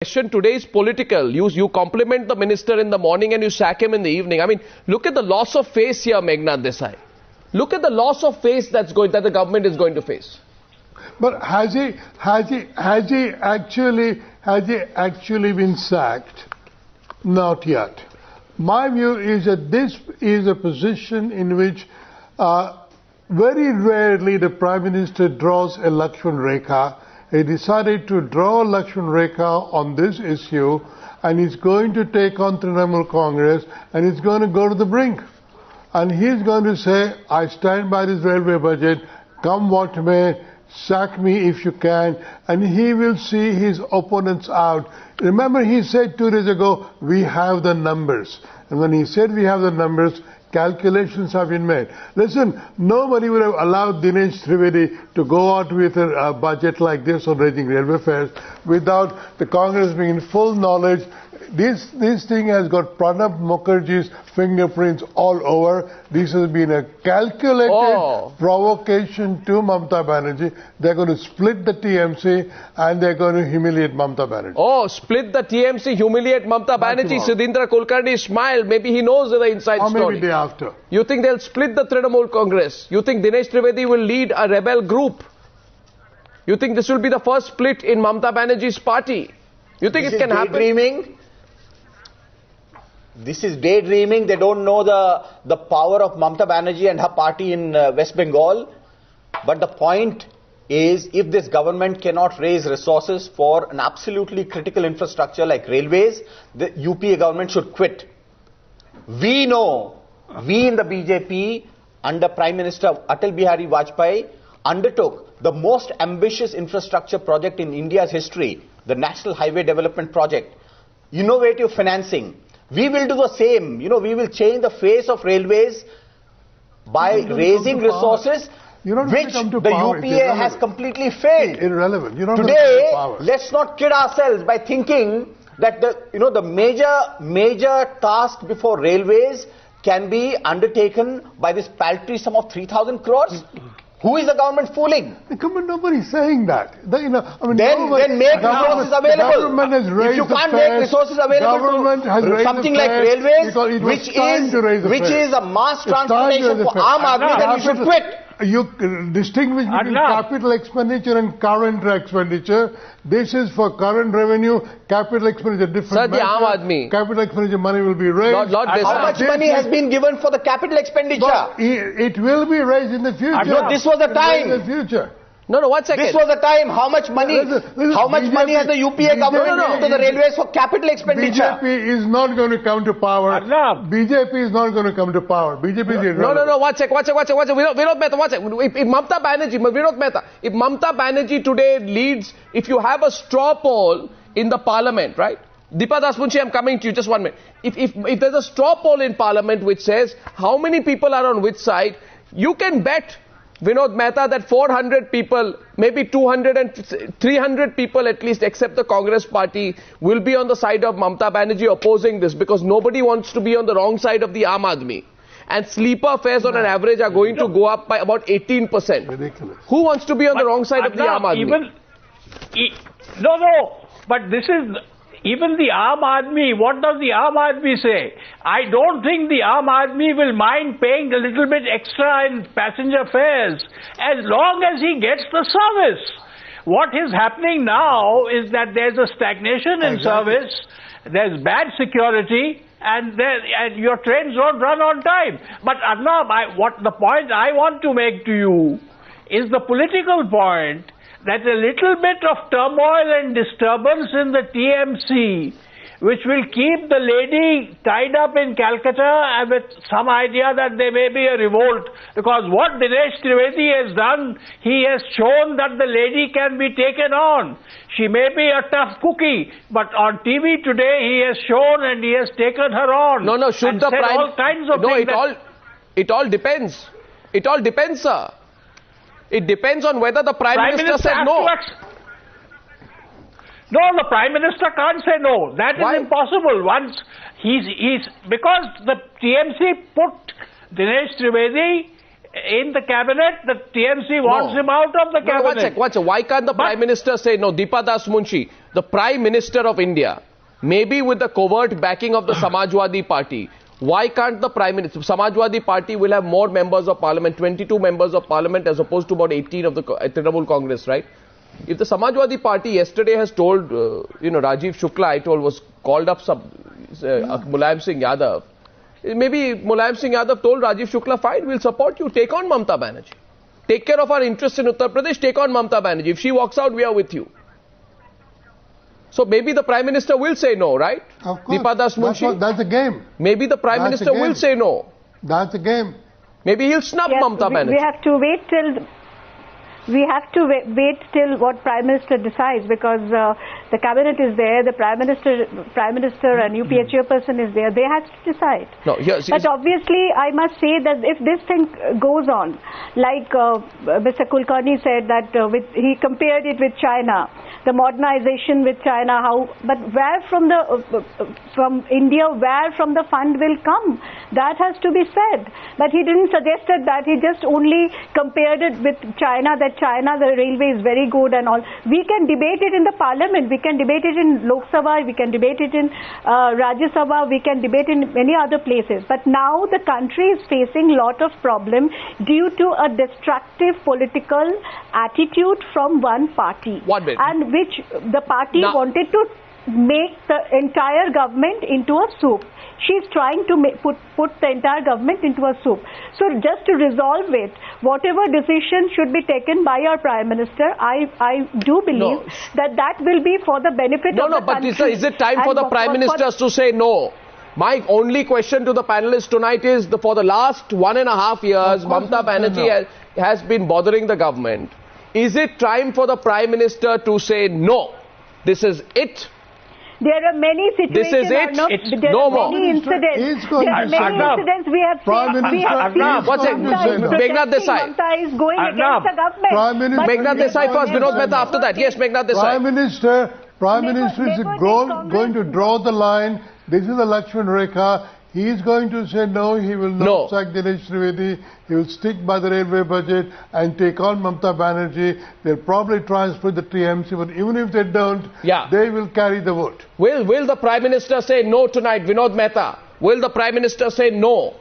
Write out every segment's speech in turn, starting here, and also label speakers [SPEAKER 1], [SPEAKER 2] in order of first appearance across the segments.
[SPEAKER 1] question today is political. You compliment the minister in the morning and you sack him in the evening. I mean, look at the loss of face here, Meghnad Desai. Look at the loss of face that the government is going to face.
[SPEAKER 2] But has he actually been sacked? Not yet. My view is that this is a position in which very rarely the Prime Minister draws a Lakshman Rekha. He decided to draw a Lakshman Rekha on this issue, and he's going to take on Trinamool Congress, and he's going to go to the brink. And he's going to say, I stand by this railway budget, come what may, sack me if you can, and he will see his opponents out. Remember, he said 2 days ago, we have the numbers. And when he said we have the numbers, calculations have been made. Listen, nobody would have allowed Dinesh Trivedi to go out with a budget like this on raising railway fares without the Congress being in full knowledge. This thing has got Pranab Mukherjee's fingerprints all over. This has been a calculated provocation to Mamata Banerjee. They're going to split the TMC and they're going to humiliate Mamata Banerjee.
[SPEAKER 1] Oh, split the TMC, humiliate Mamata Banerjee. Sudheendra Kulkarni smiled. Maybe he knows the inside story.
[SPEAKER 2] Or maybe day after.
[SPEAKER 1] You think they'll split the Trinamool Congress? You think Dinesh Trivedi will lead a rebel group? You think this will be the first split in Mamata Banerjee's party? You think it can happen?
[SPEAKER 3] Daydreaming? This is daydreaming. They don't know the power of Mamata Banerjee and her party in West Bengal. But the point is, if this government cannot raise resources for an absolutely critical infrastructure like railways, the UPA government should quit. We know, we in the BJP under Prime Minister Atal Bihari Vajpayee undertook the most ambitious infrastructure project in India's history, the National Highway Development Project, innovative financing. We will do the same. We will change the face of railways by raising resources, which the UPA has completely failed.
[SPEAKER 2] Irrelevant.
[SPEAKER 3] Today, let's not kid ourselves by thinking that the major task before railways can be undertaken by this paltry sum of 3,000 crores. Who is the government fooling?
[SPEAKER 2] Nobody's saying that.
[SPEAKER 3] Then make resources available. If you can't make resources available to something like railways, which is a mass transportation for Aam Aadmi, then you should quit.
[SPEAKER 2] You distinguish between capital expenditure and current expenditure. This is for current revenue, capital expenditure different. Capital expenditure money will be raised.
[SPEAKER 3] How much money has been given for the capital expenditure?
[SPEAKER 2] It will be raised in the future.
[SPEAKER 3] No, this was the time.
[SPEAKER 2] In the future.
[SPEAKER 1] No, 1 second.
[SPEAKER 3] This was the time. How much money? How much money has the UPA government given to the railways for capital expenditure?
[SPEAKER 2] BJP is not going to come to power.
[SPEAKER 4] Arnab.
[SPEAKER 2] BJP is not going to come to power. BJP is irrelevant.
[SPEAKER 1] No. 1 second. Vinod Mehta, 1 second. If Mamata Banerjee today leads, if you have a straw poll in the parliament, right? Deepa Das Munshi, I'm coming to you. Just 1 minute. If there's a straw poll in parliament which says how many people are on which side, you can bet Vinod Mehta that 400 people, maybe 200 and 300 people at least, except the Congress party, will be on the side of Mamata Banerjee opposing this, because nobody wants to be on the wrong side of the Aam Aadmi. And sleeper fares on an average are going to go up by about 18%.
[SPEAKER 2] Ridiculous.
[SPEAKER 1] Who wants to be on the wrong side of the Aam Aadmi?
[SPEAKER 4] But this is... Even the Aam Aadmi, what does the Aam Aadmi say? I don't think the Aam Aadmi will mind paying a little bit extra in passenger fares as long as he gets the service. What is happening now is that there's a stagnation in service, there's bad security, and your trains don't run on time. But Arnab, the point I want to make to you is the political point that a little bit of turmoil and disturbance in the TMC, which will keep the lady tied up in Calcutta with some idea that there may be a revolt. Because what Dinesh Trivedi has done, he has shown that the lady can be taken on. She may be a tough cookie, but on TV today he has shown and he has taken her on.
[SPEAKER 1] No, should the Prime...
[SPEAKER 4] all kinds of things.
[SPEAKER 1] It all depends. It all depends, sir. It depends on whether the Prime Minister said no.
[SPEAKER 4] No, the Prime Minister can't say no. That is impossible. Once he's because the TMC put Dinesh Trivedi in the cabinet. The TMC wants him out of the cabinet.
[SPEAKER 1] One sec. Why can't the Prime Minister say, no, Deepa Das Munshi, the Prime Minister of India, maybe with the covert backing of the Samajwadi Party, why can't the Prime Minister, Samajwadi Party will have more members of Parliament, 22 members of Parliament as opposed to about 18 of the Trinamool Congress, right? If the Samajwadi Party yesterday has told, Rajiv Shukla, was called up Mulayam Singh Yadav, maybe Mulayam Singh Yadav told Rajiv Shukla, fine, we'll support you, take on Mamata Banerjee. Take care of our interests in Uttar Pradesh, take on Mamata Banerjee. If she walks out, we are with you. So maybe the Prime Minister will say no, right?
[SPEAKER 2] Of course.
[SPEAKER 1] Deepa Das Munshi?
[SPEAKER 2] That's the game.
[SPEAKER 1] Maybe the Prime Minister will say no.
[SPEAKER 2] That's the game.
[SPEAKER 1] Maybe he'll snub Mamata Banerjee.
[SPEAKER 5] We have to wait till what Prime Minister decides, because the cabinet is there, the Prime Minister and UPA chairperson is there. They have to decide.
[SPEAKER 1] No,
[SPEAKER 5] but obviously, I must say that if this thing goes on, like Mr. Kulkarni said that he compared it with China, the modernization with China, but where from India, where from the fund will come? That has to be said. But he didn't suggest that. He just only compared it with China, that China, the railway is very good and all. We can debate it in the parliament. We can debate it in Lok Sabha. We can debate it in Rajya Sabha. We can debate in many other places. But now the country is facing a lot of problems due to a destructive political attitude from one party. And which the party wanted to make the entire government into a soup. She's trying to put the entire government into a soup. So just to resolve it, whatever decision should be taken by our Prime Minister, I do believe that will be for the benefit of the country.
[SPEAKER 1] But is it time for the Prime Ministers to say no? My only question to the panelists tonight is, for the last 1.5 years, Mamata Banerjee has been bothering the government. Is it time for the Prime Minister to say no? This is it.
[SPEAKER 5] There are many situations.
[SPEAKER 1] This is it.
[SPEAKER 5] There are many incidents. There are many incidents we have seen.
[SPEAKER 1] Meghnad Desai.
[SPEAKER 5] Mamata is going against the government.
[SPEAKER 1] Meghnad Desai first, Vinod Mehta after that. Yes, Meghnad Desai.
[SPEAKER 2] Prime Minister is going to draw the line. This is the Lakshman Rekha. He is going to say no, he will not sack Dinesh Trivedi, he will stick by the railway budget and take on Mamata Banerjee. They'll probably transfer the TMC, but even if they don't, they will carry the vote.
[SPEAKER 1] Will the Prime Minister say no tonight, Vinod Mehta? Will the Prime Minister say no?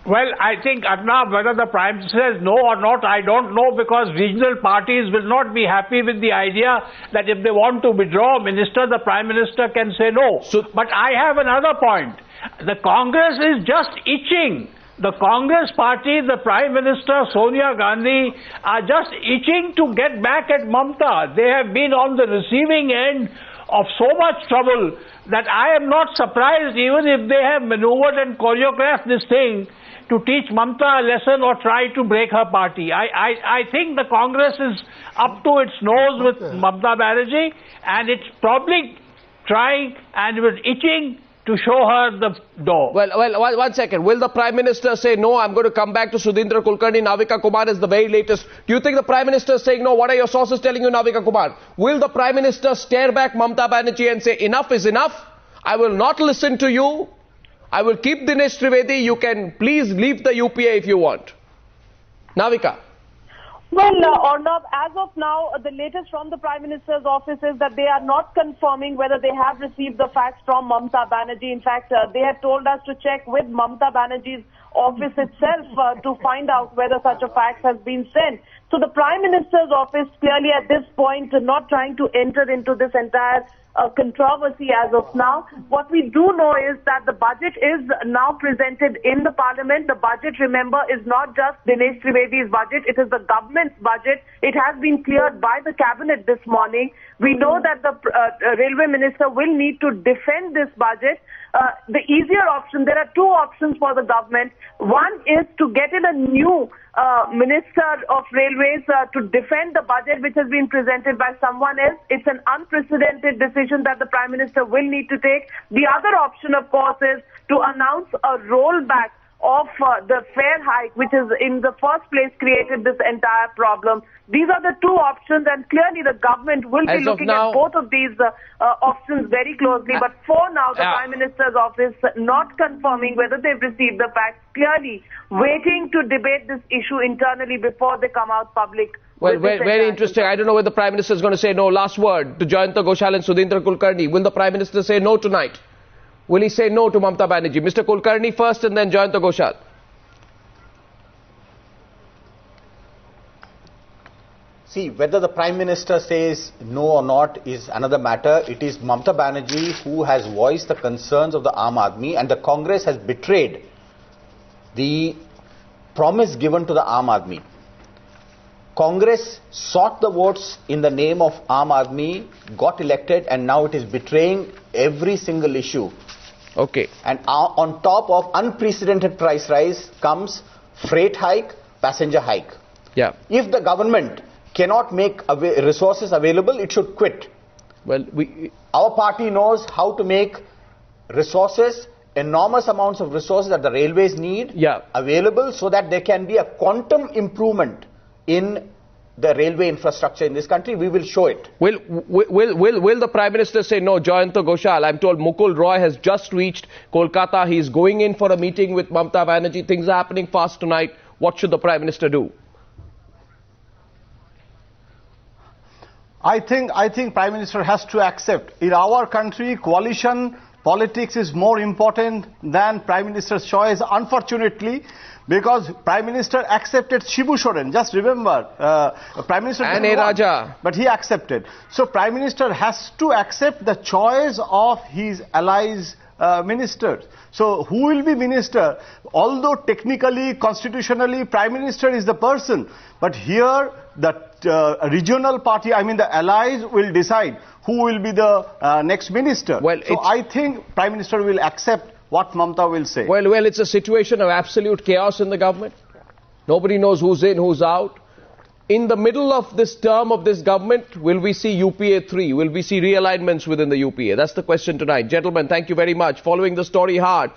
[SPEAKER 4] Well, I think, Arnab, whether the Prime Minister says no or not, I don't know, because regional parties will not be happy with the idea that if they want to withdraw a minister, the Prime Minister can say no. But I have another point. The Congress is just itching. The Congress party, the Prime Minister, Sonia Gandhi, are just itching to get back at Mamata. They have been on the receiving end of so much trouble that I am not surprised even if they have maneuvered and choreographed this thing to teach Mamata a lesson or try to break her party. I think the Congress is up to its nose with Mamata Banerjee, and it's probably trying and was itching to show her the door.
[SPEAKER 1] Well, 1 second. Will the Prime Minister say, no, I'm going to come back to Sudheendra Kulkarni, Navika Kumar is the very latest. Do you think the Prime Minister is saying, no, what are your sources telling you, Navika Kumar? Will the Prime Minister stare back Mamata Banerjee and say, enough is enough? I will not listen to you. I will keep Dinesh Trivedi. You can please leave the UPA if you want. Navika.
[SPEAKER 6] Well, Arnab, as of now, the latest from the Prime Minister's office is that they are not confirming whether they have received the facts from Mamata Banerjee. In fact, they had told us to check with Mamata Banerjee's office itself to find out whether such a fax has been sent. So the Prime Minister's office clearly at this point not trying to enter into this entire controversy as of now. What we do know is that the budget is now presented in the parliament. The budget, remember, is not just Dinesh Trivedi's budget. It is the government's budget. It has been cleared by the cabinet this morning. We know that the railway minister will need to defend this budget. The easier option, there are two options for the government. One is to get in a new Minister of Railways to defend the budget which has been presented by someone else. It's an unprecedented decision that the Prime Minister will need to take. The other option, of course, is to announce a rollback of the fare hike, which is in the first place created this entire problem. These are the two options, and clearly the government will be looking at both of these options very closely. But for now, the Prime Minister's office not confirming whether they've received the facts, clearly waiting to debate this issue internally before they come out public.
[SPEAKER 1] Well, very interesting. I don't know whether the Prime Minister is going to say no. Last word to Jayanto Ghoshal and Sudheendra Kulkarni. Will the Prime Minister say no tonight? Will he say no to Mamata Banerjee? Mr. Kulkarni first and then Jayanto Ghoshal.
[SPEAKER 3] See, whether the Prime Minister says no or not is another matter. It is Mamata Banerjee who has voiced the concerns of the Aam Aadmi, and the Congress has betrayed the promise given to the Aam Aadmi. Congress sought the votes in the name of Aam Aadmi, got elected, and now it is betraying every single issue.
[SPEAKER 1] Okay.
[SPEAKER 3] And on top of unprecedented price rise comes freight hike, passenger hike.
[SPEAKER 1] Yeah.
[SPEAKER 3] If the government cannot make resources available, it should quit.
[SPEAKER 1] Well,
[SPEAKER 3] our party knows how to make resources, enormous amounts of resources that the railways need, available so that there can be a quantum improvement in the railway infrastructure in this country. We will show it.
[SPEAKER 1] Will the Prime Minister say no? Jayanto Ghoshal, I'm told Mukul Roy has just reached Kolkata. He's going in for a meeting with Mamata Banerjee. Things are happening fast tonight. What should the Prime Minister do?
[SPEAKER 7] I think Prime Minister has to accept. In our country, coalition politics is more important than Prime Minister's choice, unfortunately, because Prime Minister accepted Shibu Soren. Just remember, Prime Minister
[SPEAKER 1] and Raja,
[SPEAKER 7] but he accepted. So Prime Minister has to accept the choice of his allies, ministers. So who will be minister? Although technically, constitutionally, Prime Minister is the person, but here the regional party, I mean the allies, will decide who will be the next minister.
[SPEAKER 1] Well,
[SPEAKER 7] so I think Prime Minister will accept what Mamata will say.
[SPEAKER 1] Well, it's a situation of absolute chaos in the government. Nobody knows who's in, who's out. In the middle of this term of this government, will we see UPA 3? Will we see realignments within the UPA? That's the question tonight. Gentlemen, thank you very much. Following the story hard.